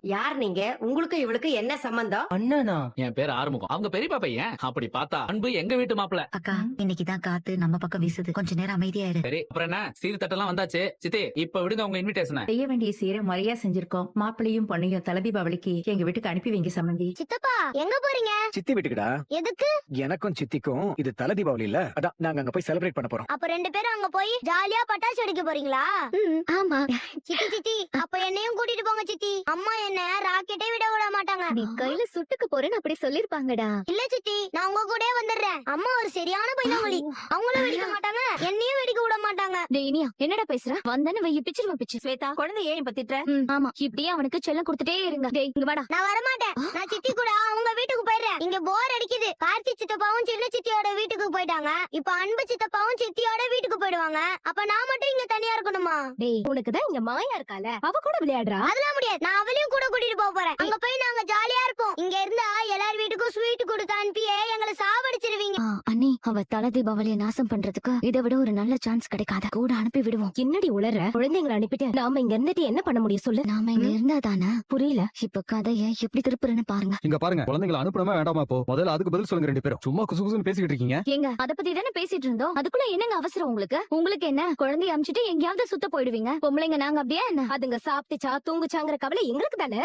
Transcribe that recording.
யார் நீங்க? உங்களுக்கு இவளுக்கு என்ன சம்பந்தம்? அண்ணனா? என் பேர் ஆறுமுகம். அவங்க பெரியப்பா பையன். அப்படி பார்த்தா அன்பு எங்க வீட்டு மாப்பிள. அக்கா இன்னைக்குதான் காத்து நம்ம பக்கம் வீசுது, கொஞ்ச நேரம் அமைதியாயிரு. சரி அப்புறம் என்ன, சீர்தட்டெல்லாம் வந்தாச்சு. சித்தி இப்ப விடுங்க உங்க இன்விடேஷனை. செய்ய வேண்டிய சீரை முறையா செஞ்சிருக்கோம். மாப்பிளையும் பொண்ணையும் தலை தீபாவளிக்கு எங்க வீட்டுக்கு அனுப்பி வைங்க சம்பந்தி. சித்தப்பா எங்க போறீங்க? சித்தி வீட்டுக்குடா. எதுக்கு? எனக்கும் சித்திக்கும் இது தல தீபாவளி இல்ல, அதான் நாங்க அங்க போய் செலிப்ரேட் பண்ண போறோம். அப்ப ரெண்டு பேரும் அங்க போய் ஜாலியா பட்டாசு வெடிக்க போறீங்களா? ஆமா. சித்தி சித்தி அப்ப என்னையும் கூட்டிட்டு போங்க சித்தி. அம்மா என்ன ராக்கெட்டே விட மாட்டாங்க. நீ கையில சுட்டுக்கு போறேன்னு அப்படி சொல்லிருப்பாங்கடா. இல்ல சித்தி நான் உங்க கூடயே வந்துடுறேன். அம்மா ஒரு சரியான பையனாங்களி. அவங்களும் வெடிக்க மாட்டாங்க, என்னையும் வெடிக்க விட மாட்டாங்க. டேய் இனியா என்னடா பேசுற? வந்தன்னு வெய்ய பிச்சிருவ பிச்சு. ஸ்வேதா, குழந்தை ஏன் பத்திட்ட? ஆமா இப்படியே அவனுக்கு செல்லம் கொடுத்துட்டே இருங்க. டேய் இங்க வாடா. நான் வரமாட்டேன். நான் சித்தி கூட அவங்க வீட்டுக்கு போயிடுறேன். இங்க போர் அடிக்குது. கார்த்தி சித்தப்பாவும் சின்ன சித்தியோட வீட்டுக்கு போயிட்டாங்க. இப்ப அன்பு சித்தப்பாவும் சித்தியோட வீட்டுக்கு போயிடுவாங்க. அப்ப நான் மட்டும் இங்க தனியா இருக்கணுமா? டேய் உனக்கு தான் இங்க மாயா இருக்கால, அவ கூட விளையாடுறா. அதெல்லாம் முடியாது. நான் அவளையும் கூட கூட்டிட்டு போக போறேன். அங்க போய் நாங்க ஜாலியா இருப்போம். இங்க இருந்தா எல்லார் வீட்டுக்கும் ஸ்வீட் கொடுத்து அனுப்பியே எங்களை சாவடிச்சிருவீங்க. அண்ணி அவ தலை தீபாவளியை நாசம் பண்றதுக்கு இதை விட ஒரு நல்ல சான்ஸ் கிடைக்காத. கூட அனுப்பி விடுவோம். என்னடி உளற? குழந்தைங்களை அனுப்பிட்டு நாம இங்க இருந்துட்டு என்ன பண்ண முடியும் சொல்லு? நாம இங்க இருந்தாதானே புரியல. இப்ப கதைய எப்படி திருப்புறன்னு பாருங்க. இங்க பாருங்க, குழந்தைகளை அனுப்பணுமா வேண்டாமா? போ முதல்ல அதுக்கு பதில் சொல்லுங்க. ரெண்டு பேரும் சும்மா குசு குசுன்னு பேசிக்கிட்டு இருக்கீங்க. ஏங்க அத பத்தி தானே பேசிட்டு இருந்தோம். அதுக்குள்ள என்னங்க அவசரம் உங்களுக்கு? உங்களுக்கு என்ன, குழந்தைய அமிச்சிட்டு எங்கேயாவது சுத்த போயிடுவீங்க. பொம்பளைங்க நாங்க அப்படியே என்ன? அதுங்க சாப்பிட்டுச்சா தூங்குச்சாங்கிற கவலை எங்களுக்கு தானே.